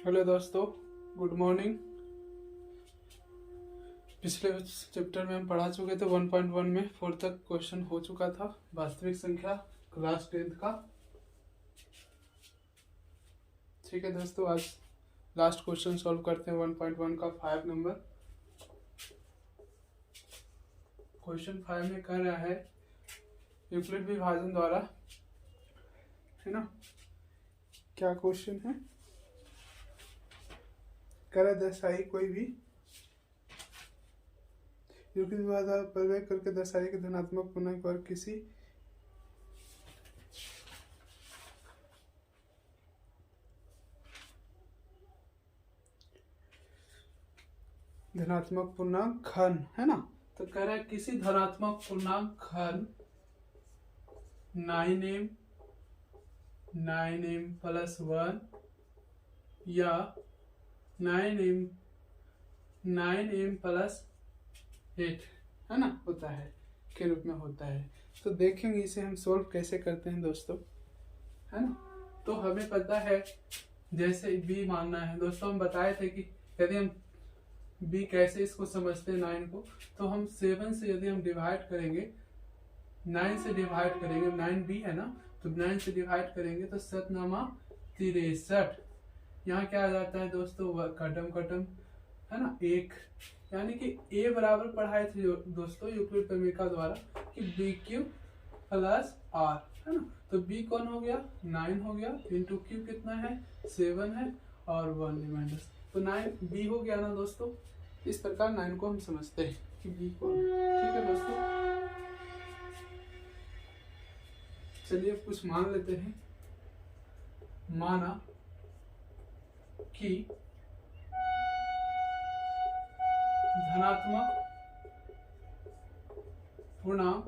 Hello दोस्तों, good morning. पिछले chapter में हम पढ़ा चुके थे 1.1 में 4 तक क्वेश्चन हो चुका था वास्तविक संख्या क्लास 10th का। ठीक है दोस्तों, आज लास्ट क्वेश्चन सॉल्व करते हैं 1.1 का 5 नंबर। क्वेश्चन 5 में कह रहा है यूक्लिड विभाजन द्वारा, है ना। क्या क्वेश्चन है? कह रहा दर्शाई कोई भी यूक्लिड विभाजन द्वारा प्रयोग करके दर्शाई कि धनात्मक पूर्णांक वर्ग किसी धनात्मक पूर्णांक घन, है ना। तो कह रहा है किसी धनात्मक पूर्णांक घन 9m प्लस 1 या 9m प्लस 8, है ना, होता है के रूप में होता है। तो देखेंगे इसे हम सोल्व कैसे करते हैं दोस्तों, है ना। तो हमें पता है जैसे b मानना है दोस्तों, हम बताए थे कि यदि हम b कैसे इसको समझते हैं 9 को, तो हम 7 से यदि हम डिवाइड करेंगे, 9 से डिवाइड करेंगे, 9b है ना, तो 9 से डिवाइड करेंगे तो 7×9 63। यहाँ क्या आ जाता है दोस्तों, कटम कटम, है ना, 1। यानी कि a बराबर पढ़ाए थे दोस्तों यूक्लिड प्रमेय द्वारा कि b³ प्लस r, है ना। तो b कौन हो गया, 9 हो गया, इंटू क्यू कितना है, 7 है, और 1 रिमाइंडर, तो 9b हो गया ना दोस्तों। इस प्रकार 9 को हम समझते हैं कि b कौन। ठीक है दोस्तों, चलिए अब कुछ मान लेते हैं। माना कि धनात्मक पूर्णांक,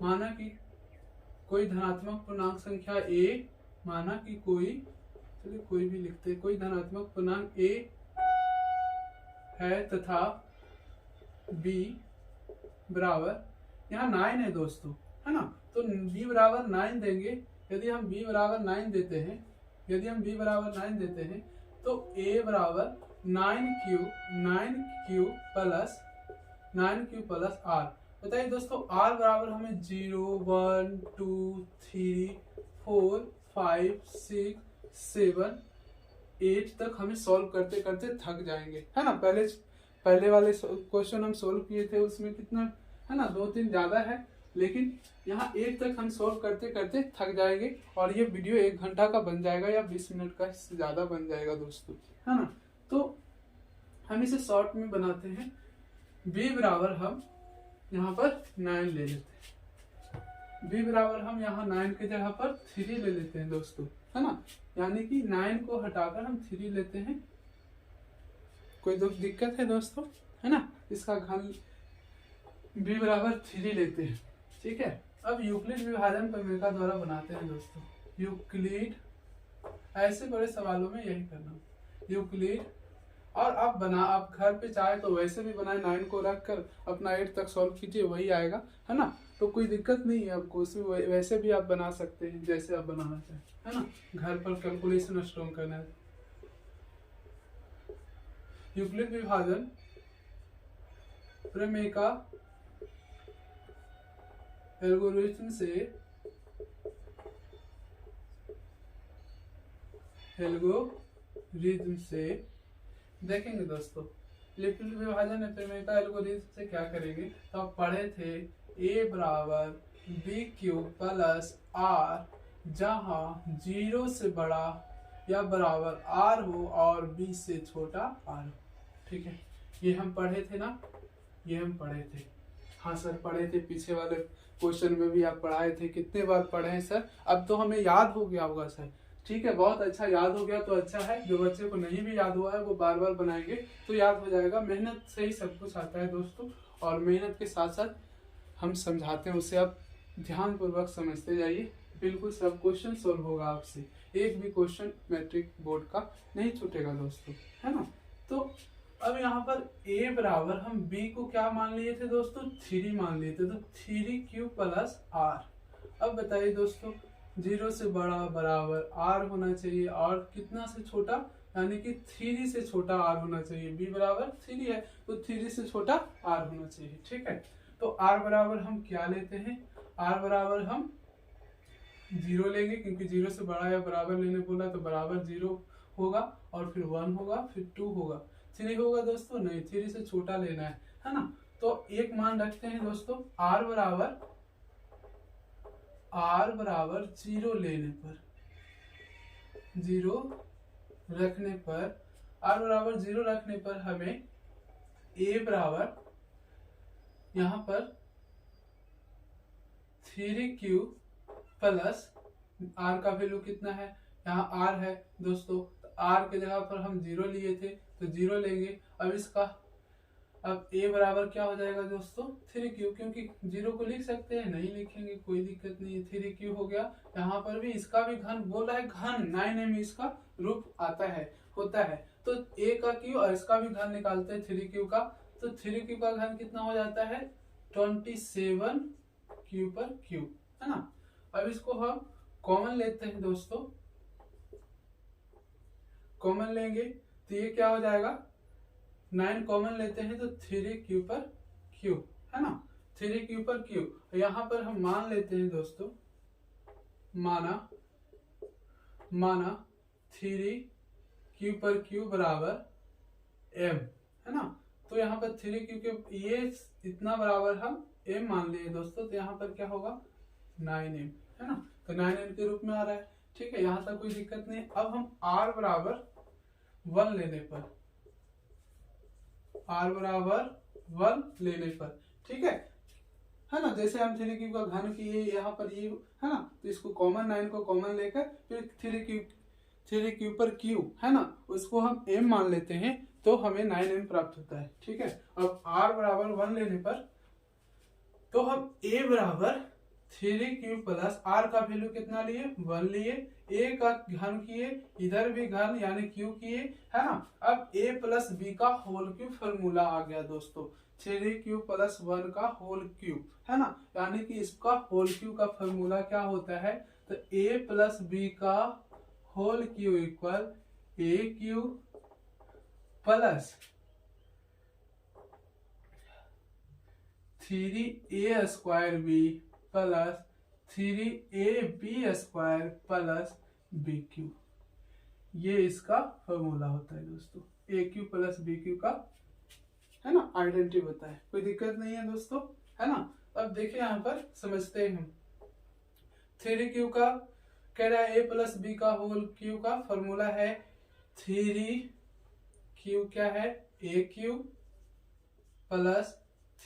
माना कि कोई धनात्मक पूर्णांक संख्या a, माना कि कोई, चलिए कोई भी लिखते हैं, कोई धनात्मक पूर्णांक a है तथा b बराबर, यहाँ 9 है दोस्तों, है ना। तो b बराबर 9 देंगे। यदि हम b बराबर 9 देते हैं, यदि हम b बराबर 9 देते हैं तो a बराबर 9 क्यूब प्लस r। बताइए दोस्तों, r बराबर हमें 0 1 2 3 4 5 6 7 8 तक हमें सॉल्व करते करते थक जाएंगे, है ना। पहले वाले क्वेश्चन हम सॉल्व किए थे, उसमें कितना, है ना, 2-3 ज्यादा है, लेकिन यहाँ 8 तक हम सॉल्व करते करते थक जाएंगे। और ये वीडियो 1 घंटा का बन जाएगा या 20 मिनट का, इससे ज्यादा बन जाएगा दोस्तों, है ना। तो हम इसे शॉर्ट में बनाते हैं। b बराबर हम यहाँ पर 9 ले लेते हैं, b बराबर हम यहाँ 9 की जगह पर 3 ले लेते हैं दोस्तों, है ना। यानी कि 9 को हटाकर हम 3 लेते हैं। कोई दिक्कत है दोस्तों, है ना। इसका घन b बराबर 3 लेते हैं। ठीक है, अब यूक्लिड विभाजन प्रमेय द्वारा बनाते हैं दोस्तों। यूक्लिड, ऐसे बड़े सवालों में यही करना, यूक्लिड। और आप घर पे चाहे तो वैसे भी बनाए, 9 को रख कर अपना 8 तक सॉल्व कीजिए, वही आएगा, है ना। तो कोई दिक्कत नहीं है आपको, उसमें वैसे भी आप बना सकते हैं जैसे आप बनाना चाहें, है ना। घर पर कैलकुलेशन स्ट्रॉन्ग करना है। यूक्लिड विभाजन प्रमेय का एल्गोरिथम से देखेंगे दोस्तों। यूक्लिड विभाजन प्रमेय का एल्गोरिथम से क्या करेंगे, तो आप पढ़े थे a बराबर b³ प्लस r, जहां 0 से बड़ा या बराबर r हो और b से छोटा r हो। ठीक है, ये हम पढ़े थे ना, ये हम पढ़े थे। हाँ सर, पढ़े थे, पीछे वाले क्वेश्चन में भी आप पढ़ाए थे। कितने बार पढ़े हैं सर? अब तो हमें याद हो गया होगा सर। ठीक है, बहुत अच्छा, याद हो गया तो अच्छा है। जो बच्चे को नहीं भी याद हुआ है वो बार बार बनाएंगे तो याद हो जाएगा। मेहनत से ही सब कुछ आता है दोस्तों, और मेहनत के साथ साथ हम समझाते हैं, उसे आप ध्यान पूर्वक समझते जाइए। बिल्कुल सब क्वेश्चन सोल्व होगा आपसे, एक भी क्वेश्चन मैट्रिक बोर्ड का नहीं छूटेगा दोस्तों, है ना। तो अब यहाँ पर a बराबर हम b को क्या मान लिए थे दोस्तों, 3 मान लिए थे, तो 3 क्यूब प्लस r। अब बताइए दोस्तों, 0 से बड़ा बराबर r होना चाहिए, और कितना से छोटा, यानी कि 3 से छोटा r होना चाहिए। b बराबर 3 है तो 3 से छोटा r होना चाहिए। ठीक है, तो r बराबर हम क्या लेते हैं, r बराबर हम 0 लेंगे, क्योंकि 0 से बड़ा या बराबर लेने बोला तो बराबर 0 होगा, और फिर 1 होगा, फिर 2 होगा, 3 होगा दोस्तों, नहीं 3 से छोटा लेना है ना। तो एक मान रखते हैं दोस्तों, r बराबर 0 लेने पर, 0 रखने पर, r बराबर 0 रखने पर हमें a बराबर यहाँ पर 3q प्लस r का वैल्यू कितना है, यहाँ r है दोस्तों, तो r के जगह पर हम 0 लिए थे तो 0 लेंगे। अब इसका, अब a बराबर क्या हो जाएगा दोस्तों, 3q, क्योंकि 0 को लिख सकते हैं, नहीं लिखेंगे कोई दिक्कत नहीं है, 3q हो गया। यहाँ पर भी इसका भी घन बोला है, घन 9m इसका रूप आता है, होता है, तो a का q और इसका भी घन निकालते हैं 3q का, तो 3q का घन कितना हो जाता है 27q पर q, है ना। अब इसको हम कॉमन लेते हैं दोस्तों, कॉमन लेंगे तो ये क्या हो जाएगा, 9 कॉमन लेते हैं तो 3q पर q, है ना, 3q पर q। यहाँ पर हम मान लेते हैं दोस्तों, माना 3q पर q बराबर m, है ना। तो यहाँ पर 3q के ये इतना बराबर हम m मान लिए दोस्तों, तो यहाँ पर क्या होगा 9m, है ना, तो 9m के रूप में आ रहा है। ठीक है, यहाँ तक कोई दिक्कत नहीं। अब हम r बराबर 1 लेने पर, r बराबर 1 लेने पर, ठीक है ना, जैसे हम 3q का घन किए यहाँ पर ये, है ना, तो इसको कॉमन 9 को कॉमन लेकर फिर 3q पर q, है ना, उसको हम m मान लेते हैं तो हमें 9m प्राप्त होता है। ठीक है, अब r बराबर 1 लेने पर तो हम a बराबर 3q प्लस r का वैल्यू कितना लिए 1 लिए, a का घन किए, इधर भी घन यानी q किए, है ना। अब a प्लस b का होल क्यूब फॉर्मूला आ गया दोस्तों, 3q प्लस 1 का होल क्यूब, है ना, यानी कि इसका होल क्यूब का फॉर्मूला क्या होता है, तो a प्लस b का whole cube equal a cube plus 3a square b plus 3ab square plus b cube, ये इसका फॉर्मूला होता है दोस्तों, a cube plus b cube का, है ना, आइडेंटिटी होता है, कोई दिक्कत नहीं है दोस्तों, है ना। अब देखिए यहाँ पर समझते हैं हम, 3q का कह रहा है a प्लस बी का होल क्यू का फॉर्मूला है 3q क्या है a Q plus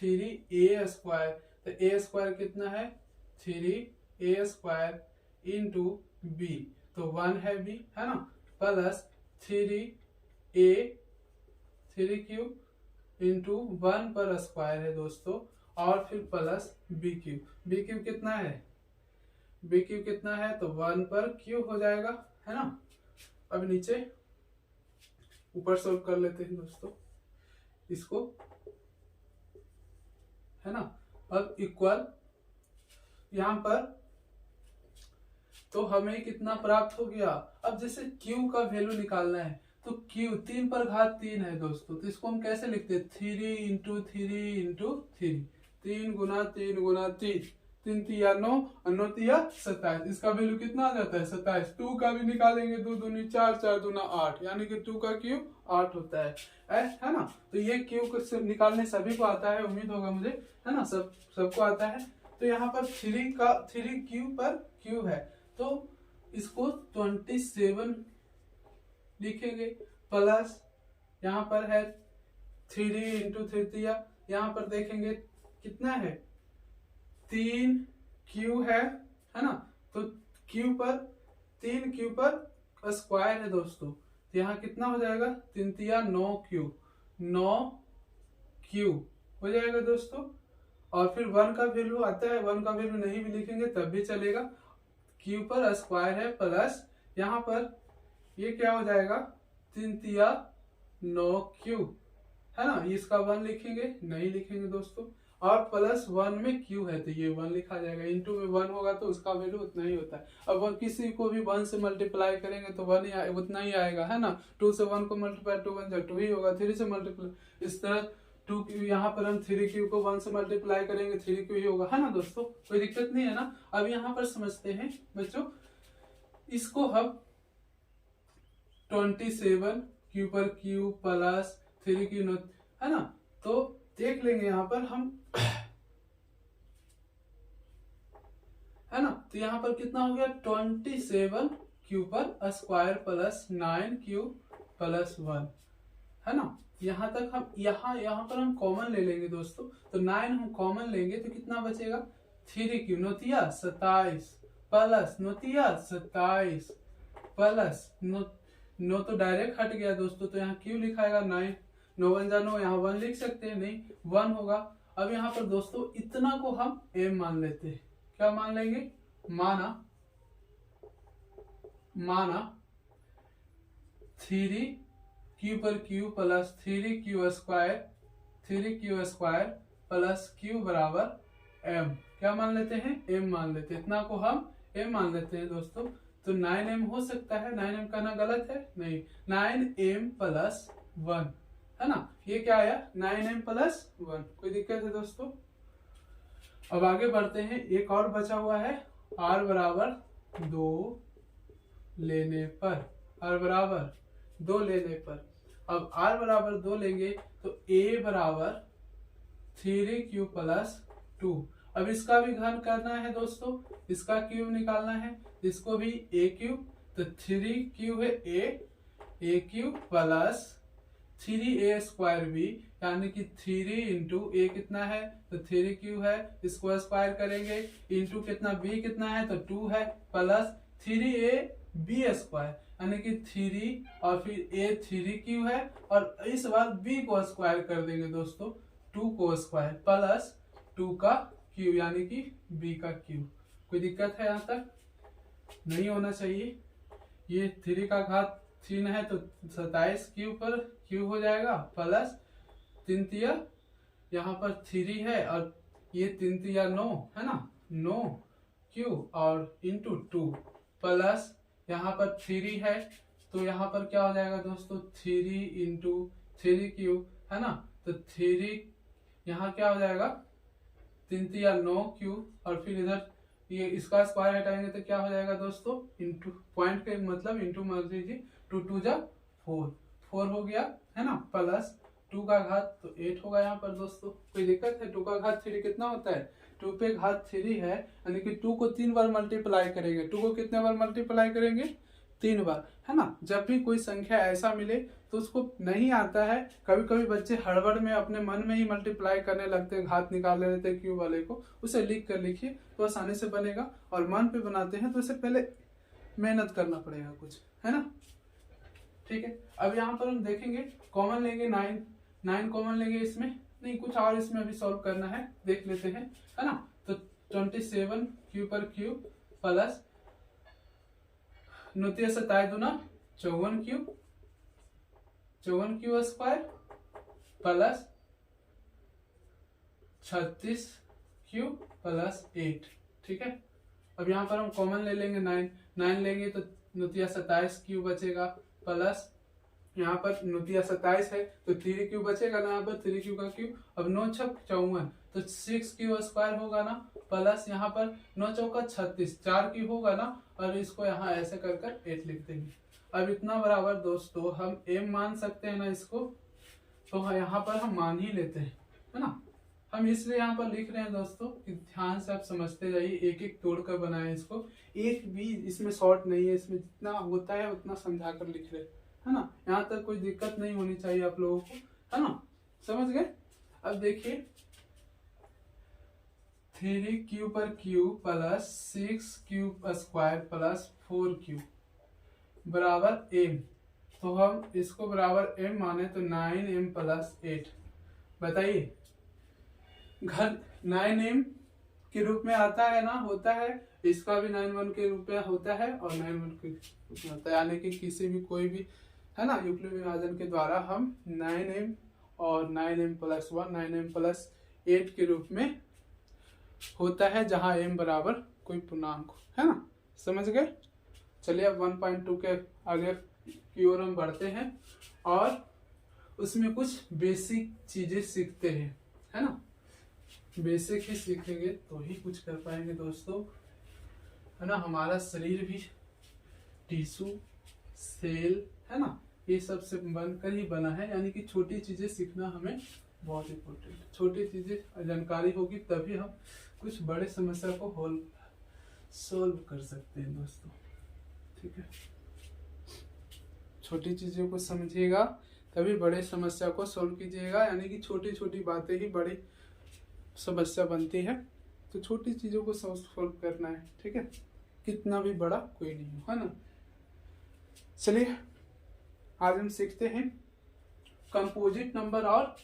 3a square, तो a स्क्वायर कितना है 3a स्क्वायर इंटू b, तो 1 है b, है ना, प्लस 3q इंटू 1 पर स्क्वायर है दोस्तों, और फिर प्लस बी क्यू कितना है, बी क्यू कितना है तो 1 पर क्यू हो जाएगा, है ना। अब नीचे ऊपर सॉल्व कर लेते हैं दोस्तों इसको, है ना। अब इक्वल यहाँ पर तो हमें कितना प्राप्त हो गया, अब जैसे q का वैल्यू निकालना है तो q 3 पर घात 3 है दोस्तों, तो इसको हम कैसे लिखते हैं 3 इंटू 3 गुना 3 गुना 3, 3 तिया 9 और 9 तिया 27, इसका वैल्यू कितना आ जाता है 27। 2 का भी निकालेंगे 2 दूनी 4, 4 दूना 8, यानी कि 2 का क्यूब 8 होता है ना। तो ये क्यूब को निकालने सभी को आता है, उम्मीद होगा मुझे, है ना, सबको आता है। तो यहाँ पर 3 क्यूब पर क्यूब है तो इसको 27 लिखेंगे, प्लस यहाँ पर है 3 इंटू 3, यहाँ पर देखेंगे कितना है 3 क्यू है ना, तो क्यू पर 3 क्यू पर स्क्वायर है दोस्तों, तो यहाँ कितना हो जाएगा 3 तिया 9 क्यू हो जाएगा दोस्तों। और फिर 1 का वैल्यू आता है, 1 का वैल्यू नहीं भी लिखेंगे तब भी चलेगा, क्यू पर स्क्वायर है प्लस यहाँ पर ये क्या हो जाएगा 3 तिया 9 क्यू, है ना, इसका 1 लिखेंगे नहीं लिखेंगे दोस्तों। और प्लस 1 में क्यू है तो ये 1 लिखा जाएगा, इंटू में 1 होगा तो उसका वैल्यू उतना ही होता है। अब किसी को भी 1 से मल्टीप्लाई करेंगे तो 1 ही उतना ही आएगा, है ना। 2 से 1 को मल्टीप्लाई 2 1 जा 2 ही होगा, 3 से मल्टीप्लाई इस तरह 2 क्यू, यहाँ पर हम 3 क्यू को 1 से मल्टीप्लाई करेंगे 3 क्यू ही होगा, है ना दोस्तों, कोई दिक्कत नहीं है ना। अब यहाँ पर समझते हैं बच्चों, इसको हम 27 क्यू पर क्यू प्लस 3 क्यू, है ना, तो देख लेंगे यहाँ पर हम, है ना, तो यहाँ पर कितना हो गया 27 क्यू पर स्क्वायर प्लस 9 क्यू प्लस 1, है ना। यहाँ तक हम यहाँ पर हम कॉमन ले लेंगे दोस्तों, तो 9 हम कॉमन लेंगे तो कितना बचेगा 3 क्यू नोतिया 27 प्लस नोतिया 27 प्लस नो तो डायरेक्ट हट गया दोस्तों, तो यहाँ क्यू लिखाएगा 9 9 1 जा 9, यहाँ 1 लिख सकते हैं, नहीं 1 होगा। अब यहाँ पर दोस्तों इतना को हम m मान लेते हैं, क्या मान लेंगे, माना 3 क्यू पर Q plus 3 Q square plus Q बराबर m, क्या मान लेते हैं m मान लेते हैं, इतना को हम m मान लेते हैं दोस्तों। तो 9m हो सकता है, 9m कहना गलत है, नहीं 9m प्लस 1, है ना, ये क्या आया 9m प्लस 1, कोई दिक्कत है दोस्तों। अब आगे बढ़ते हैं, एक और बचा हुआ है r बराबर 2 लेने पर, r बराबर 2 लेने पर, अब r बराबर 2 लेंगे तो a बराबर 3 क्यू प्लस 2, अब इसका भी घन करना है दोस्तों, इसका क्यूब निकालना है, इसको भी a क्यूब, तो 3 क्यू है a cube plus 3a square b, यानी कि 3 इंटू a कितना है तो 3 क्यू है, इसको स्क्वायर करेंगे, इंटू कितना b कितना है तो 2 है, प्लस 3a b स्क्वायर, यानी कि 3 और फिर a 3 क्यू है, और इस बार b को स्क्वायर कर देंगे दोस्तों, 2 को स्क्वायर प्लस 2 का क्यू, यानी कि b का क्यू। कोई दिक्कत है यहाँ तक, नहीं होना चाहिए। ये 3 का घात 3 है तो 27 क्यू पर क्यू हो जाएगा, प्लस 3 तिया यहाँ पर 3 है और ये 3 तिया 9, है ना, 9 क्यू और इंटू 2 प्लस यहाँ पर 3 है, तो यहाँ पर क्या हो जाएगा दोस्तों 3 इंटू 3 क्यू, है ना, तो 3 यहाँ क्या हो जाएगा 3 तिया 9 क्यू, और फिर इधर ये इसका स्क्वायर हटाएंगे तो क्या हो जाएगा दोस्तों, इंटू पॉइंट के मतलब इंटू मान लीजिए, 2 2 जा 4 हो गया, है ना, प्लस 2 का घात तो 8 होगा यहाँ पर दोस्तों। कोई दिक्कत है, 2 का घात 3 कितना होता है, 2 पे घात 3 है, यानी कि 2 को 3 बार मल्टीप्लाई करेंगे, 2 को कितने बार मल्टीप्लाई करेंगे 3 बार, है ना। जब भी कोई संख्या ऐसा मिले तो उसको नहीं आता है, कभी कभी बच्चे हड़बड़ में अपने मन में ही मल्टीप्लाई करने लगते हैं, घात निकाल लेते हैं क्यूब वाले को, उसे लिख कर लिखिए तो आसानी से बनेगा, और मन पे बनाते हैं तो इससे पहले मेहनत करना पड़ेगा कुछ, है ना, ठीक है। अब यहाँ पर हम देखेंगे, कॉमन लेंगे 9 कॉमन लेंगे, इसमें नहीं कुछ और इसमें अभी सॉल्व करना है, देख लेते हैं, है ना। तो 27 क्यू पर क्यू प्लस 9 27 दूना 54 Q square plus 36 Q plus 8, ठीक है। अब यहाँ पर हम कॉमन ले लेंगे 9 लेंगे तो 9 27 क्यू बचेगा, प्लस यहाँ पर 9 27 है तो 3 क्यू बचेगा ना, यहाँ पर 3 क्यू का क्यू, अब 9 6 54 तो 6 क्यू स्क्वायर होगा ना, प्लस यहाँ पर 9 चौका 36 4 क्यू होगा ना, और इसको यहाँ ऐसे कर 8 लिख देंगे। अब इतना बराबर दोस्तों हम m मान सकते हैं ना इसको, तो यहाँ पर हम मान ही लेते हैं, है ना। हम इसलिए यहाँ पर लिख रहे हैं दोस्तों कि ध्यान से आप समझते जाइए, एक एक तोड़ कर बनाए इसको, एक भी इसमें शॉर्ट नहीं है, इसमें जितना होता है उतना समझा कर लिख रहे, है ना। यहाँ तक कोई दिक्कत नहीं होनी चाहिए आप लोगों को, है ना, समझ गए। अब देखिए 3 क्यू पर Q plus 6 Q square plus 4 Q बराबर m, तो हम इसको बराबर m माने तो 9m प्लस 8, बताइए घर 9m के रूप में आता है ना, होता है, इसका भी 9 1 के रूप में होता है और 9 1 के रूप में होता है, यानी कि किसी भी कोई भी, है ना, यूक्लिड विभाजन के द्वारा हम 9m और 9m प्लस 1 9m प्लस 8 के रूप में होता है, जहां m बराबर कोई पूर्णांक हो, है ना। समझ गए। चलिए अब 1.2 के आगे की ओर हम बढ़ते हैं और उसमें कुछ बेसिक चीजें सीखते हैं, है ना। बेसिक ही सीखेंगे तो ही कुछ कर पाएंगे दोस्तों, है ना। हमारा शरीर भी टिश्यू, सेल, है ना, ये सब से बनकर ही बना है, यानी कि छोटी चीजें सीखना हमें बहुत इम्पोर्टेंट है। छोटी चीजें जानकारी होगी तभी हम कुछ बड़े समस्या को सोल्व कर सकते हैं दोस्तों, ठीक है। छोटी चीजों को समझिएगा तभी बड़े समस्या को सोल्व कीजिएगा, यानी कि छोटी छोटी बातें ही बड़ी समस्या बनती है। तो छोटी चीजों को सोल्व करना है, ठीक है, कितना भी बड़ा कोई नहीं हो, है ना। चलिए आज हम सीखते हैं कंपोजिट नंबर, और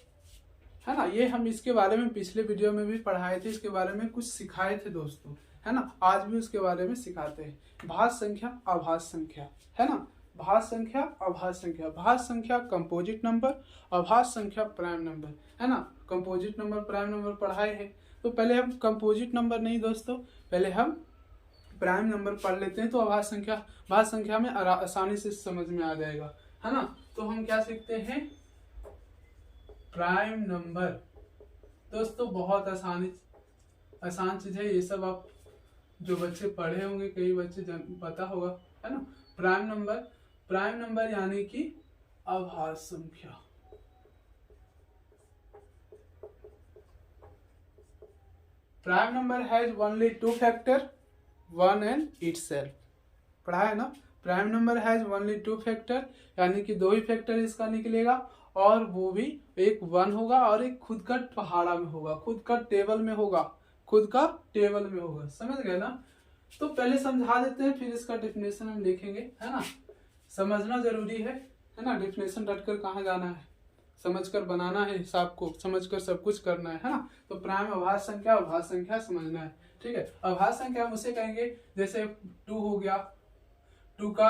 है ना, ये हम इसके बारे में पिछले वीडियो में भी पढ़ाए थे, इसके बारे में कुछ सिखाए थे दोस्तों, है ना। आज भी उसके बारे में सिखाते हैं। भाज्य संख्या, अभाज्य संख्या, है ना। भाज्य संख्या, अभाज्य संख्या। भाज्य संख्या कंपोजिट नंबर, अभाज्य संख्या प्राइम नंबर, है ना। कंपोजिट नंबर, प्राइम नंबर पढ़ाए हैं, तो पहले हम कंपोजिट नंबर नहीं दोस्तों, पहले हम प्राइम नंबर पढ़ लेते हैं, तो अभाज्य संख्या, भाज्य संख्या में आसानी से समझ में आ जाएगा, है ना। तो हम क्या सीखते हैं, प्राइम नंबर। दोस्तों बहुत आसान चीज है ये सब, आप जो बच्चे पढ़े होंगे, कई बच्चे पता होगा, है ना। प्राइम नंबर यानी कि अभाज्य संख्या। Prime number has only 2 factor, 1 and itself. पढ़ा है ना। Prime number has only 2 factor, यानी कि 2 ही फैक्टर इसका निकलेगा, और वो भी एक 1 होगा और एक खुद का पहाड़ा में होगा, खुद का टेबल में होगा, खुद का टेबल में होगा। समझ गए ना। तो पहले समझा देते हैं, फिर इसका डेफिनेशन हम लिखेंगे, है ना। समझना जरूरी है ना। डेफिनेशन रटकर कहाँ जाना है, समझकर बनाना है हिसाब को, समझकर सब कुछ करना है ना। तो प्राइम अभाज्य संख्या, अभाज्य संख्या समझना है, ठीक है। अभाज्य संख्या हम उसे कहेंगे, जैसे 2 हो गया, 2 का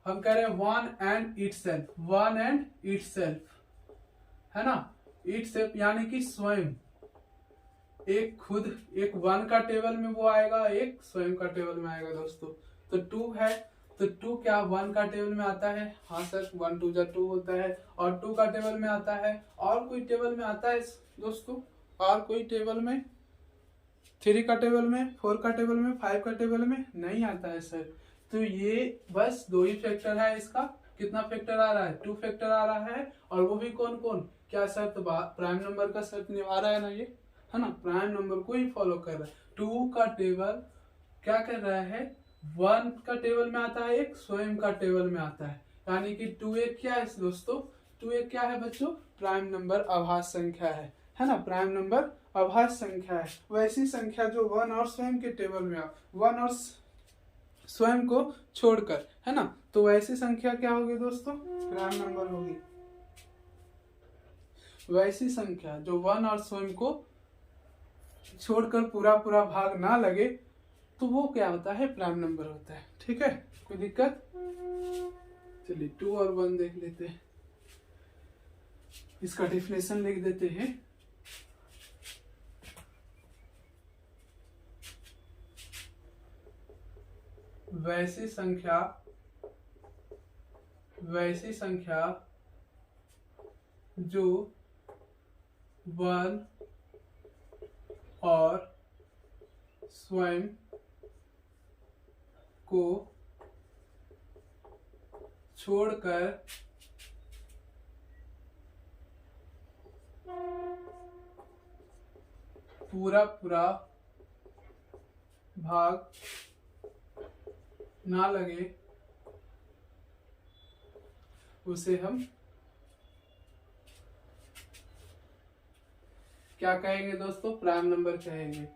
हम कह रहे हैं 1 एंड इटसेल्फ, 1 एंड इटसेल्फ, है ना। इटसेल्फ यानी कि स्वयं, एक खुद, एक 1 का टेबल में वो आएगा, एक स्वयं का टेबल में आएगा दोस्तों। तो 2 है, तो 2 क्या 1 का टेबल में आता है, हाँ सर, 1 2 जा 2 होता है, और 2 का टेबल में आता है, और कोई टेबल में आता है दोस्तों, और कोई टेबल में, 3 का टेबल में, 4 का टेबल में, 5 का टेबल में नहीं आता है सर। तो ये बस 2 ही फैक्टर है इसका। कितना फैक्टर आ रहा है, 2 फैक्टर आ रहा है, और वो भी कौन कौन, क्या शर्त, प्राइम नंबर का शर्त निभा रहा है ना ये, है ना। प्राइम नंबर को ही फॉलो कर रहा है। 2 का टेबल क्या कर रहा है, 1 का टेबल में आता है, एक स्वयं का टेबल में आता है, यानी कि 2 एक क्या है दोस्तों, 2 एक क्या है बच्चों, प्राइम नंबर अभाज्य संख्या है ना। प्राइम नंबर अभाज्य संख्या है, वैसी संख्या जो 1 और स्वयं के टेबल में 1 और स्वयं को छोड़कर, है ना। तो वैसी संख्या क्या होगी दोस्तों, प्राइम नंबर होगी। वैसी संख्या जो 1 और स्वयं को छोड़कर पूरा पूरा भाग ना लगे, तो वो क्या होता है, प्राइम नंबर होता है, ठीक है। कोई दिक्कत। चलिए 2 और 1 देख लेते हैं, इसका डेफिनेशन लिख देते हैं। वैसी संख्या जो 1 और स्वयं को छोड़कर पूरा पूरा भाग ना लगे, उसे हम क्या कहेंगे दोस्तों, प्राइम नंबर कहेंगे।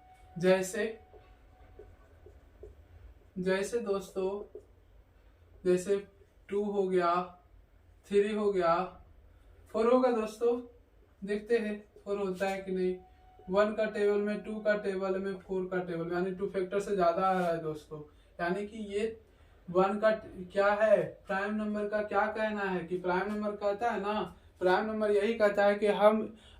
जैसे दोस्तों, जैसे 2 हो गया, 3 हो गया, 4 होगा दोस्तों, देखते हैं 4 होता है कि नहीं। 1 का टेबल में, 2 का टेबल में, 4 का टेबल में, यानी 2 फैक्टर से ज्यादा आ रहा है दोस्तों, यानी कि ये 1 का क्या है, प्राइम नंबर का क्या कहना है कि प्राइम नंबर कहता है ना प्राइम नंबर यही कहता है कि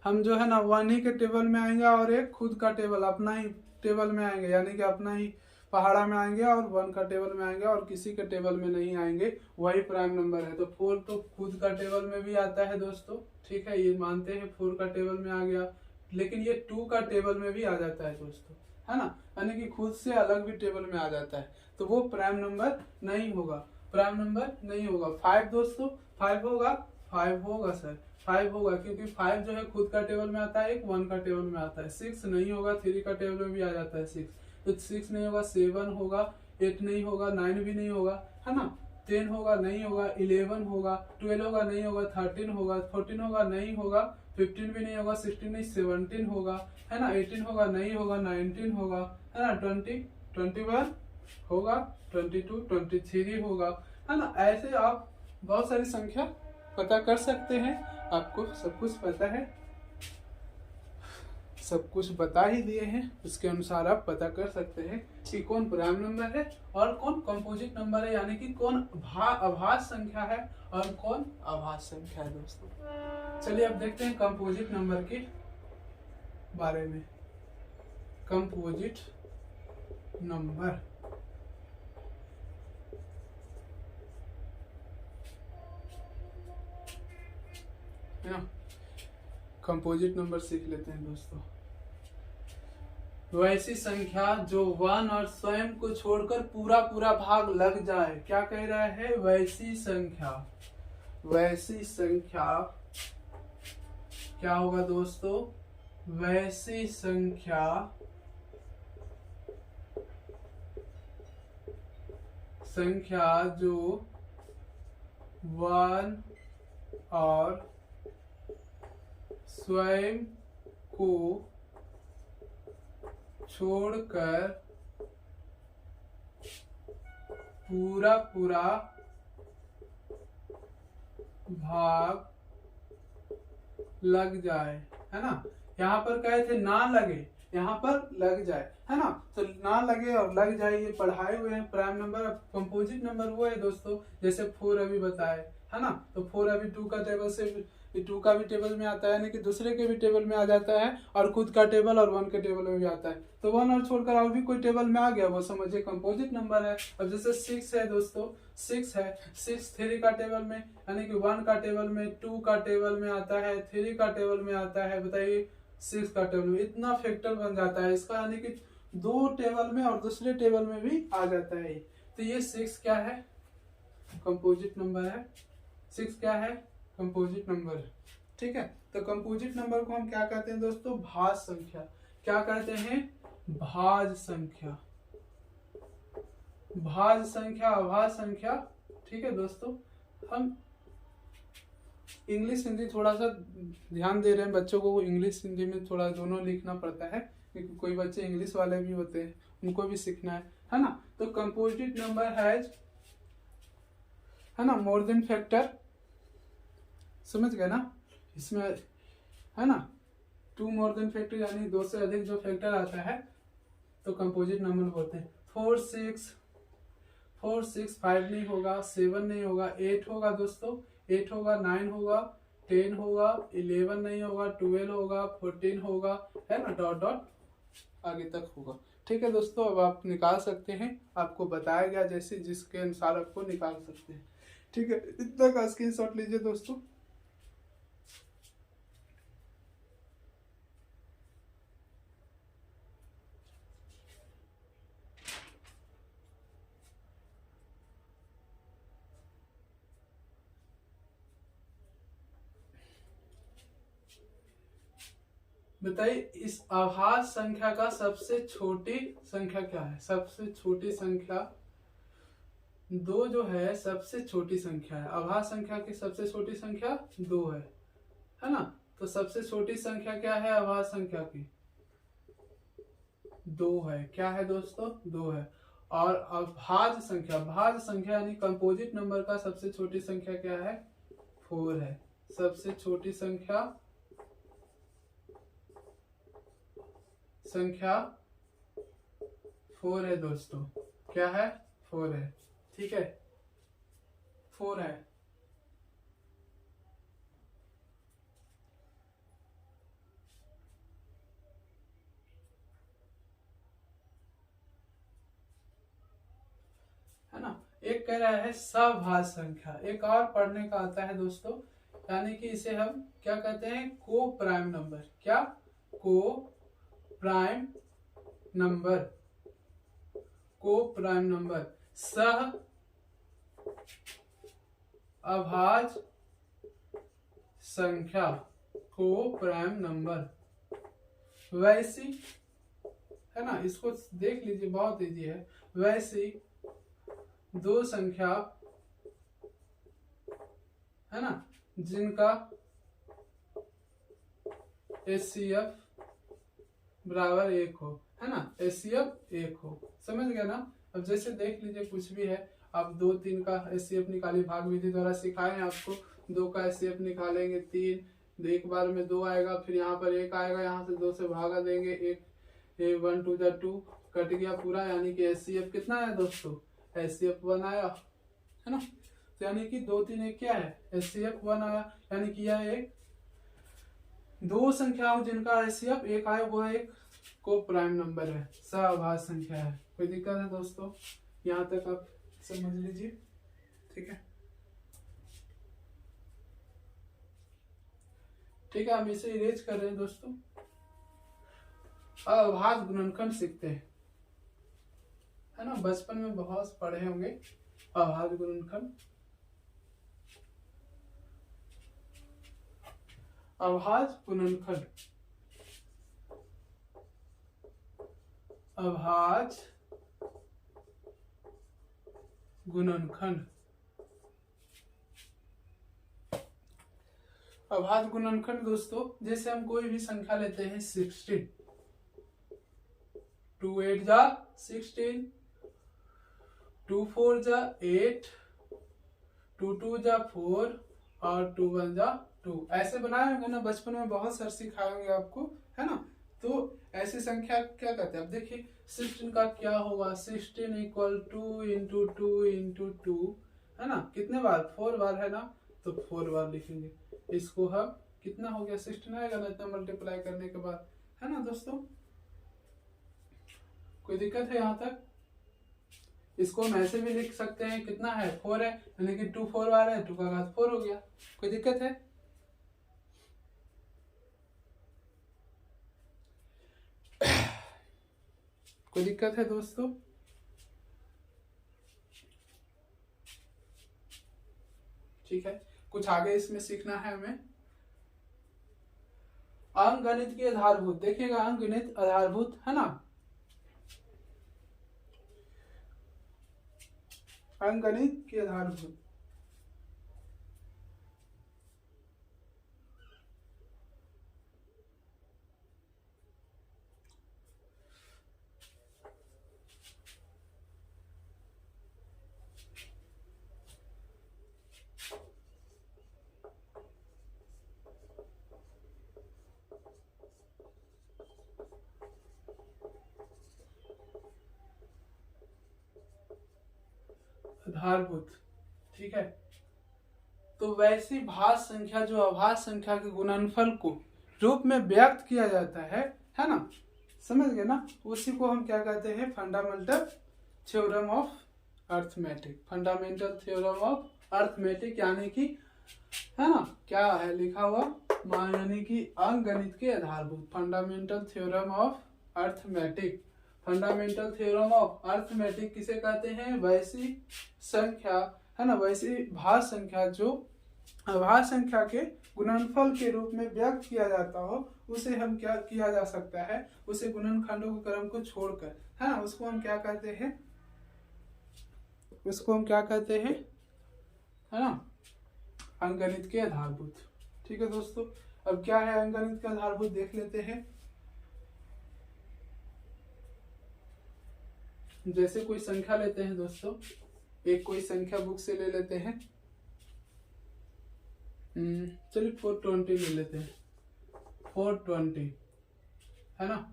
हम जो है ना वन ही के टेबल में आएंगे और एक खुद का टेबल अपना ही टेबल में आएंगे, यानी कि अपना ही पहाड़ा में आएंगे और वन का टेबल में आएंगे और किसी के टेबल में नहीं आएंगे, वही प्राइम नंबर है। तो 4 तो खुद का टेबल में भी आता है दोस्तों, ठीक है, ये मानते हैं 4 का टेबल में आ गया, लेकिन ये 2 का टेबल में भी आ जाता है दोस्तों, है ना, यानी कि खुद से अलग भी टेबल में आ जाता है, तो वो प्राइम नंबर नहीं होगा, प्राइम नंबर नहीं होगा। 5 दोस्तों, 5 होगा, 5 होगा सर, 5 होगा, क्योंकि 5 जो है खुद का टेबल में आता है, एक 1 का टेबल में आता है। 6 नहीं होगा, 3 का टेबल में भी आ जाता है 6, तो 6 नहीं होगा, 7 होगा, 8 नहीं होगा, 9 भी नहीं होगा, है ना, 10 होगा नहीं होगा, 11 होगा, 12 होगा नहीं होगा, 13 होगा, 14 होगा नहीं होगा, 15 भी नहीं होगा, 16 नहीं, 17 होगा, है ना, 18 होगा नहीं होगा, 19 होगा, है ना, 20, 21 होगा, 22, 23 होगा, है ना। ऐसे आप बहुत सारी संख्या पता कर सकते हैं, आपको सब कुछ पता है, सब कुछ बता ही दिए हैं, उसके अनुसार आप पता कर सकते हैं कि कौन प्राइम नंबर है और कौन कंपोजिट नंबर है, यानी कि कौन अभाज्य संख्या है और कौन अभाज्य संख्या है दोस्तों। चलिए अब देखते हैं कंपोजिट नंबर के बारे में। कंपोजिट नंबर, है ना, कंपोजिट नंबर सीख लेते हैं दोस्तों। वैसी संख्या जो 1 और स्वयं को छोड़कर पूरा पूरा भाग लग जाए, क्या कह रहा है, वैसी संख्या, वैसी संख्या क्या होगा दोस्तों, वैसी संख्या जो 1 और स्वयं को छोड़कर पूरा पूरा भाग लग जाए, है ना, यहाँ पर कहे थे ना लगे, यहाँ पर लग जाए, है ना, तो ना लगे और लग जाए, ये पढ़ाए हुए हैं प्राइम नंबर। कंपोजिट नंबर वो है दोस्तों, जैसे 4 अभी बताए, है ना, तो 4 अभी 2 का टेबल से 2 का भी टेबल में आता है, यानी कि दूसरे के भी टेबल में आ जाता है, और खुद का टेबल और 1 के टेबल में भी आता है, तो 1 और छोड़कर और भी कोई टेबल में आ गया, वो समझिए कंपोजिट नंबर है। अब जैसे 6 है दोस्तों, 6 है, 6 3 का टेबल में, यानी कि 1 का टेबल में, 2 का टेबल में आता है, 3 का टेबल में आता है, बताइए 6 का टेबल में, इतना फैक्टर बन जाता है इसका, यानी कि 2 टेबल में और दूसरे टेबल में भी आ जाता है। तो ये 6 क्या है, कंपोजिट नंबर है, 6 क्या है, कंपोजिट नंबर है, ठीक है। तो कंपोजिट नंबर को हम क्या कहते हैं दोस्तों, भाज्य संख्या, क्या कहते हैं, भाज्य संख्या, भाज्य संख्या, अभाज्य संख्या, ठीक है दोस्तों। हम इंग्लिश हिंदी थोड़ा सा ध्यान दे रहे हैं, बच्चों को इंग्लिश हिंदी में थोड़ा दोनों लिखना पड़ता है, क्योंकि कोई बच्चे इंग्लिश वाले भी होते हैं, उनको भी सीखना है ना। तो कंपोजिट नंबर हैज, है ना, मोर देन फैक्टर, समझ गए ना, इसमें है ना 2 मोर देन फैक्टर, यानी 2 से अधिक जो फैक्टर आता है तो कंपोजिट नंबर बोलते हैं। 4 6 5 नहीं होगा, 7 नहीं होगा, 8 होगा दोस्तों, 8 होगा, 9 होगा, 10 होगा, 11 नहीं होगा, 12 होगा, 14 होगा, है ना, डॉट डॉट आगे तक होगा, ठीक है दोस्तों। अब आप निकाल सकते हैं, आपको बताया गया जैसे जिसके अनुसार आपको निकाल सकते हैं, ठीक है। इतना का स्क्रीनशॉट लीजिए दोस्तों। बताइए इस अभाज्य संख्या का सबसे छोटी संख्या क्या है, सबसे छोटी संख्या 2 जो है सबसे छोटी संख्या है, अभाज्य संख्या की सबसे छोटी संख्या 2 है ना, तो सबसे छोटी संख्या क्या है अभाज्य संख्या की, 2 है, क्या है दोस्तों, 2 है। और अभाज्य संख्या, भाज्य संख्या यानी कंपोजिट नंबर का सबसे छोटी संख्या क्या है, 4 है, सबसे छोटी संख्या 4 है दोस्तों, क्या है, 4 है, ठीक है, 4 है। एक कह रहा है सभाज्य संख्या, एक और पढ़ने का आता है दोस्तों, यानी कि इसे हम क्या कहते हैं, को प्राइम नंबर। क्या? को प्राइम नंबर, को प्राइम नंबर। सह अभाज्य संख्या, को प्राइम नंबर। वैसी है ना, इसको देख लीजिए, बहुत इजी है। वैसी दो संख्या है ना जिनका HCF बराबर 1 हो, है ना, HCF 1 हो। समझ गया ना? अब जैसे देख लीजिए, कुछ भी है, आप 2 3 का HCF निकालिए, भाग विधि द्वारा सिखाए हैं आपको। 2 का HCF निकालेंगे 3, एक बार में 2 आएगा, फिर यहाँ पर 1 आएगा, यहाँ से 2 से भागा देंगे, 1 1 2 2 कट गया पूरा, यानी कि HCF कितना है दोस्तों, HCF 1 आया, है ना। तो यानी कि 2 3 1 क्या है, HCF 1 आया, यानी कि यह एक दो संख्याओं जिनका HCF 1 आया, वो एक को प्राइम नंबर है, सभाज्य संख्या है। कोई दिक्कत है दोस्तों? यहाँ तक आप समझ लीजिए, ठीक है। ठीक है, हम इसे इरेज कर रहे हैं दोस्तों। अभाज्य गुणनखंड सीखते हैं, है ना, बचपन में बहुत पढ़े होंगे अभाज्य गुणनखंड। अभाज्य गुणनखंड, अभाज्य गुणनखंड। अभाज्य गुणनखंड दोस्तों, जैसे हम कोई भी संख्या लेते हैं 16, 2 8 जा 16, 2 4 जा 8, 2 2 जा 4 और 2 1 जा 2। ऐसे बनाए होंगे ना, बचपन में बहुत सर सिखाए होंगे आपको, है ना। तो ऐसी संख्या क्या कहते हैं? अब देखिए 16 का क्या होगा, 16 इक्वल 2 इंटू 2 इंटू 2, है ना, कितने बार, 4 बार है ना, तो 4 बार लिखेंगे इसको हम। कितना हो गया, 16 आएगा ना इतना मल्टीप्लाई करने के बाद, है ना दोस्तों। कोई दिक्कत है यहाँ तक? इसको हम ऐसे भी लिख सकते हैं, कितना है, 4 है, यानी कि 2 4 बार है, 2 का घात 4 हो गया। कोई दिक्कत है? कोई दिक्कत है दोस्तों? ठीक है, कुछ आगे इसमें सीखना है हमें। अंकगणित के आधारभूत, देखिएगा अंकगणित आधारभूत, है ना, अंकगणित के आधारभूत। आधारभूत, ठीक है। तो वैसी भाज्य संख्या जो अभाज्य संख्या के गुणनफल को रूप में व्यक्त किया जाता है ना, समझ गए ना, उसी को हम क्या कहते हैं, fundamental theorem of arithmetic. Fundamental theorem of arithmetic, यानी कि, है ना, क्या है लिखा हुआ, यानी कि अंकगणित के आधारभूत, fundamental theorem of arithmetic. Fundamental theorem of arithmetic किसे कहते हैं? वैसी संख्या, है ना, वैसी भाज्य संख्या जो अभाज्य संख्या के गुणनफल के रूप में व्यक्त किया जाता हो, उसे हम क्या किया जा सकता है, उसे गुणनखंडों के क्रम को छोड़कर, है ना, उसको हम क्या कहते हैं, उसको हम क्या कहते हैं, है ना, अंकगणित के आधारभूत। ठीक है दोस्तों, अब क्या है अंकगणित के आधारभूत देख लेते हैं। जैसे कोई संख्या लेते हैं दोस्तों, एक कोई संख्या बुक से ले लेते हैं, चलिए 420 ले लेते हैं, 420, है ना,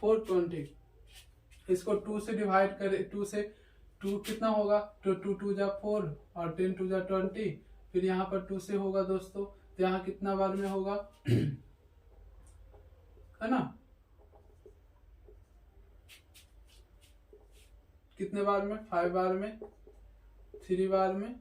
420। इसको 2 से डिवाइड करें, 2 से 2 कितना होगा, तो 2 2 जा 4 और 10 2 जा 20, फिर यहाँ पर 2 से होगा दोस्तों, तो यहाँ कितना बार में होगा, है ना, कितने बार में, 5 बार में, 3 बार में।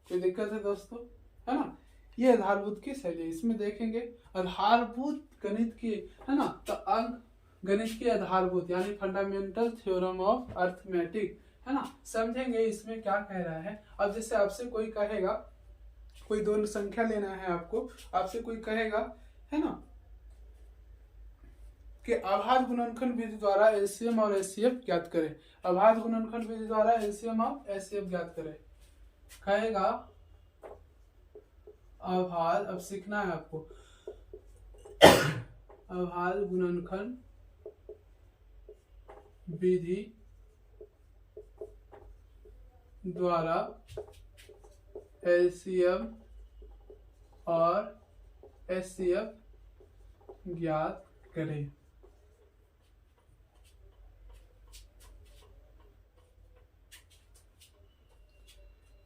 कोई दिक्कत है दोस्तों? है ना, ये आधारभूत की शैली है। इसमें देखेंगे आधारभूत गणित की, है ना, तो अंक गणित की आधारभूत यानी फंडामेंटल थ्योरम ऑफ अर्थमेटिक, है ना, समझेंगे इसमें क्या कह रहा है। अब जैसे आपसे कोई कहेगा, कोई दो संख्या लेना है आपको, आपसे कोई कहेगा, है ना, कि आभाज्य गुणनखंड विधि द्वारा एलसीएम और एचसीएफ ज्ञात करें। आभाज्य गुणनखंड विधि द्वारा एलसीएम और एचसीएफ ज्ञात करें। कहेगा आभाज्य, अब सीखना है आपको, आभाज्य गुणनखंड विधि द्वारा एलसीएम और एचसीएफ ज्ञात करें।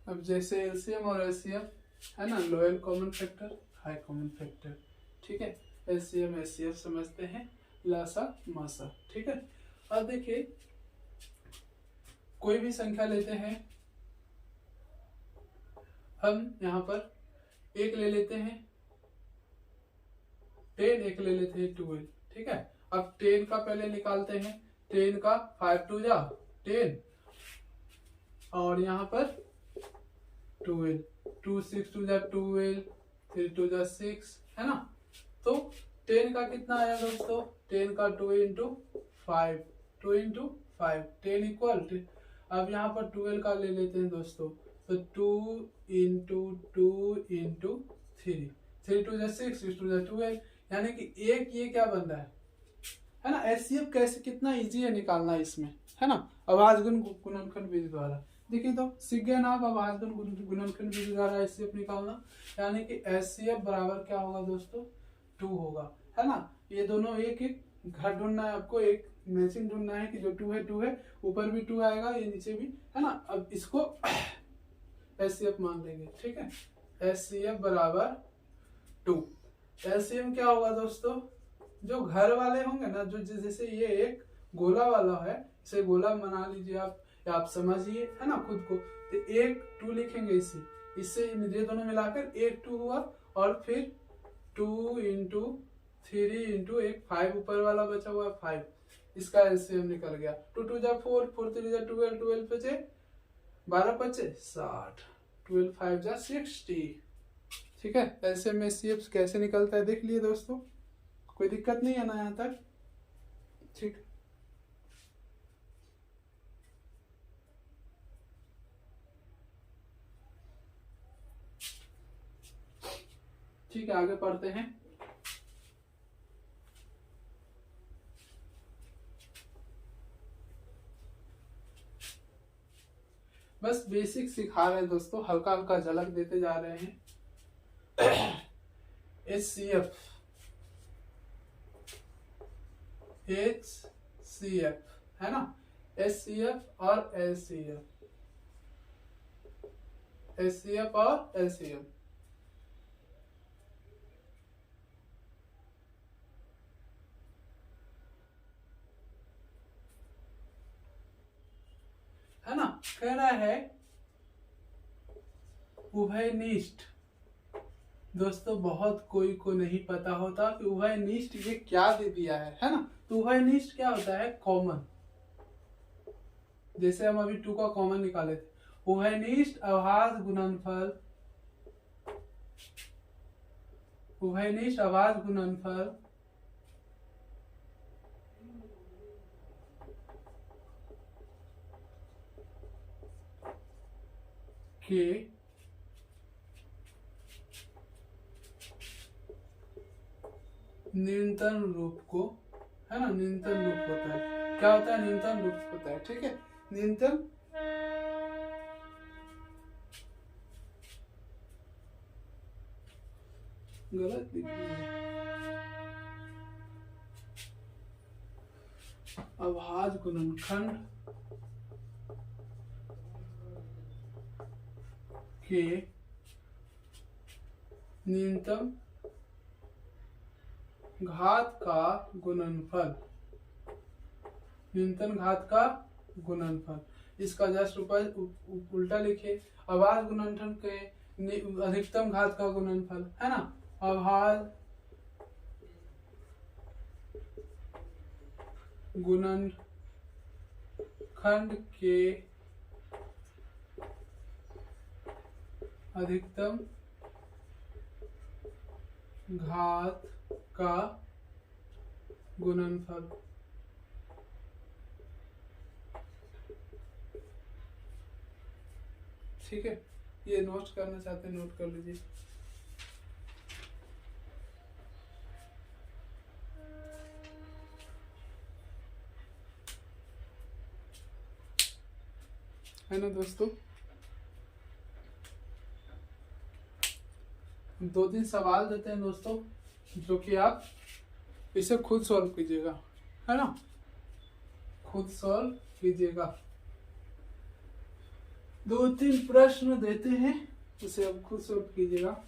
अब जैसे एलसीएम और एचसीएफ, है ना, lower common factor, high common factor, ठीक है। एलसीएम एचसीएफ समझते हैं, लासा मासा, ठीक है। अब देखिए कोई भी संख्या लेते हैं हम, यहाँ पर एक ले लेते हैं 10, एक ले लेते हैं 12, ठीक है। अब 10 का पहले निकालते हैं, 10 का 5 2 जा 10, और यहाँ पर 12, 2 6 2 जा 12, 3 2 जा 6, है ना। तो 10 का कितना आया दोस्तों, 10 का 2 इंटू 5, 2 इंटू 5, 10 इक्वल। अब यहाँ पर 12 का ले लेते हैं दोस्तों, तो 2 इंटू 2 इंटू 3, 3 2 जा 6, 6 2 जा 12, यानी कि एक ये क्या बन रहा है ना। एचसीएफ कैसे, कितना इजी है निकालना इसमें, है ना, आभाज्य गुणनखंड विधि द्वारा। देखिए तो सीख गए ना आप, आभाज्य गुणनखंड विधि द्वारा एचसीएफ निकालना, यानी कि एचसीएफ बराबर क्या होगा दोस्तों, 2 होगा, है ना। ये दोनों एक एक घर ढूंढना है आपको, एक मैचिंग ढूंढना है कि जो 2 है 2 है, ऊपर भी 2 आएगा, ये नीचे भी, है ना। अब इसको एचसीएफ मान लेंगे, ठीक है। एचसीएफ बराबर 2। एलसीएम क्या होगा दोस्तों, जो घर वाले होंगे ना, जो जैसे ये एक गोला वाला है, इसे गोला बना लीजिए आप, या आप समझिए, है ना, खुद को। तो एक 2 लिखेंगे इससे ये दोनों मिलाकर एक 2 हुआ, और फिर 2 इंटू 3 इंटू एक 5 ऊपर वाला बचा हुआ 5, इसका एलसीएम निकल गया। 2 2 जा 4, 4 3 जा 12, 12 बचे 12 बचे 60, 12 5 जा 60, ठीक है। ऐसे में एचसीएफ कैसे निकलता है देख लिए दोस्तों, कोई दिक्कत नहीं है ना यहाँ तक, ठीक। ठीक है, आगे पढ़ते हैं। बस बेसिक सिखा रहे हैं दोस्तों, हल्का हल्का झलक देते जा रहे हैं। एचसीएफ, एचसीएफ, है ना, एचसीएफ और एलसीएफ, एचसीएफ और एलसीएफ, है ना। कह रहा है उभयनिष्ठ, दोस्तों बहुत कोई को नहीं पता होता कि उभयनिष्ठ ये क्या दे दिया है ना। तो उभयनिष्ठ क्या होता है, कॉमन, जैसे हम अभी 2 का कॉमन निकाले थे। उभयनिष्ठ अभाज्य गुणनफल, उभयनिष्ठ अभाज्य गुणनफल के न्यूनतम रूप को, है ना, न्यूनतम रूप होता है। क्या होता है, न्यूनतम रूप होता है, ठीक है। न्यूनतम गलत लिख दिया, अभाज्य गुणनखंड के न्यूनतम घात का गुणनफल, न्यूनतम घात का गुणनफल, इसका जस्ट ऊपर उल्टा लिखिए। अभाज्य गुणनफल के अधिकतम घात का गुणनफल है ना, अभाज्य गुणनखंड के अधिकतम घात का गुणनफल। ठीक है, ये नोट करना चाहते हैं नोट कर लीजिए। है ना दोस्तों, 2-3 सवाल देते हैं दोस्तों, जो कि आप इसे खुद सॉल्व कीजिएगा, है ना, खुद सॉल्व कीजिएगा। 2-3 प्रश्न देते हैं, उसे आप खुद सॉल्व कीजिएगा।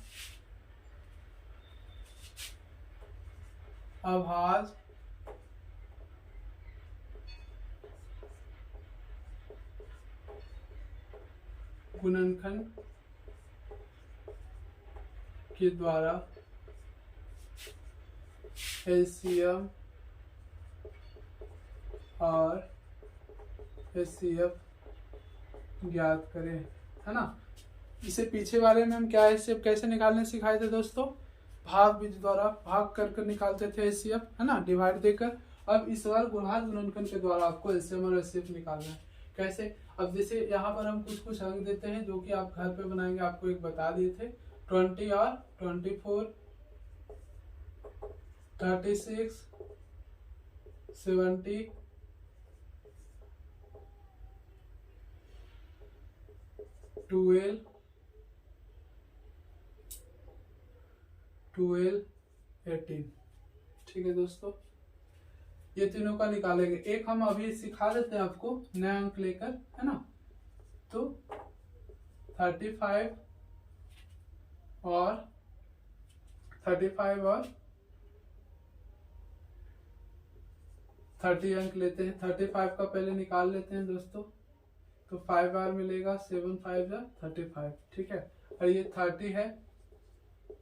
अभाज्य गुणनखंड के द्वारा एलसीएम और एचसीएफ ज्ञात करें, है ना। इसे पीछे वाले में हम क्या एचसीएफ कैसे निकालने सिखाए थे दोस्तों, भाग बीज द्वारा भाग कर निकालते थे एचसीएफ, है ना, डिवाइड देकर। अब इस बार गुणात्मक गुणनखंड के द्वारा आपको एलसीएम और एचसीएफ निकालना है। कैसे, अब जैसे यहाँ पर हम कुछ अंक देते हैं जो कि आप घर पे बनाएंगे, आपको एक बता दिए थे, 20 और 24, 36, 70, 12, 18। ठीक है दोस्तों, ये तीनों का निकालेंगे। एक हम अभी सिखा देते हैं आपको नया अंक लेकर, है ना। तो 35 और 30 अंक लेते हैं। 35 का पहले निकाल लेते हैं दोस्तों, तो 5 बार मिलेगा, 7 5 जा 35। ठीक है, और ये 30 है,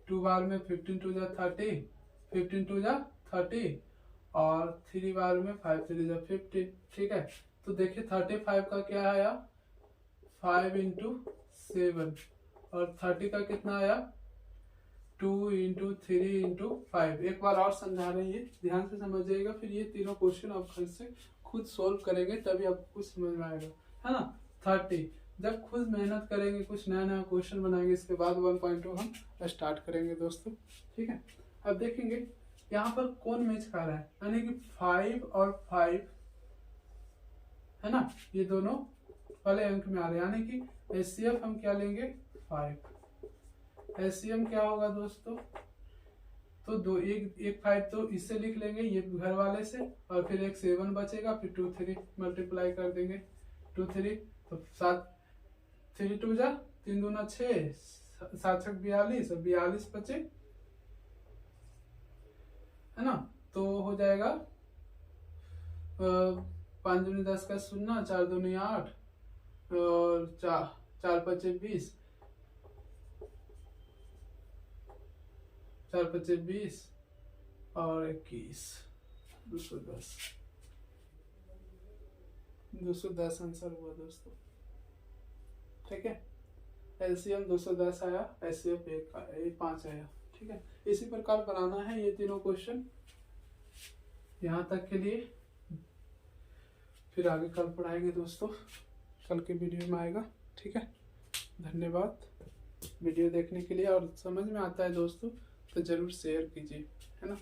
2 बार में 15 2 जा 30, 15 2 जा 30, और 3 बार में 5 3 जा 15। ठीक है, तो देखिए 35 का क्या आया, 5 × 7, और 30 का कितना आया, 2 × 3 × 5। एक बार और समझा रहे हैं, ध्यान से समझिएगा, फिर ये तीनों क्वेश्चन आप घर से खुद सॉल्व करेंगे तभी आपको कुछ समझ में आएगा, है ना। 30 जब खुद मेहनत करेंगे, कुछ नया नया क्वेश्चन बनाएंगे, इसके बाद 1.2 हम स्टार्ट करेंगे दोस्तों। ठीक है, अब देखेंगे यहाँ पर कौन मैच खा रहा है, यानी कि 5 और 5, है ना, ये दोनों पहले अंक में आ रहे हैं, यानी कि एचसीएफ हम क्या लेंगे, 5। एचसीएम क्या होगा दोस्तों, तो एक 5 तो इससे लिख लेंगे, ये घर वाले से, और फिर एक 7 बचेगा, फिर 2 3 मल्टीप्लाई कर देंगे, 2 3, तो 7 3 2 जा 3 दूना 6, 7 6 42, और 42 बचे, है ना। तो हो जाएगा 5 दूनी 10 का 0, 4 दूनी 8, और 4 5 20, 4 5 20, और 21, 210 आंसर हुआ दोस्तों। ठीक है, एलसीएम 210 आया, एचसीएफ 5 आया। ठीक है, इसी प्रकार बनाना है ये तीनों क्वेश्चन यहाँ तक के लिए, फिर आगे कल पढ़ाएंगे दोस्तों, कल के वीडियो में आएगा। ठीक है, धन्यवाद वीडियो देखने के लिए, और समझ में आता है दोस्तों तो जरूर शेयर कीजिए, है ना।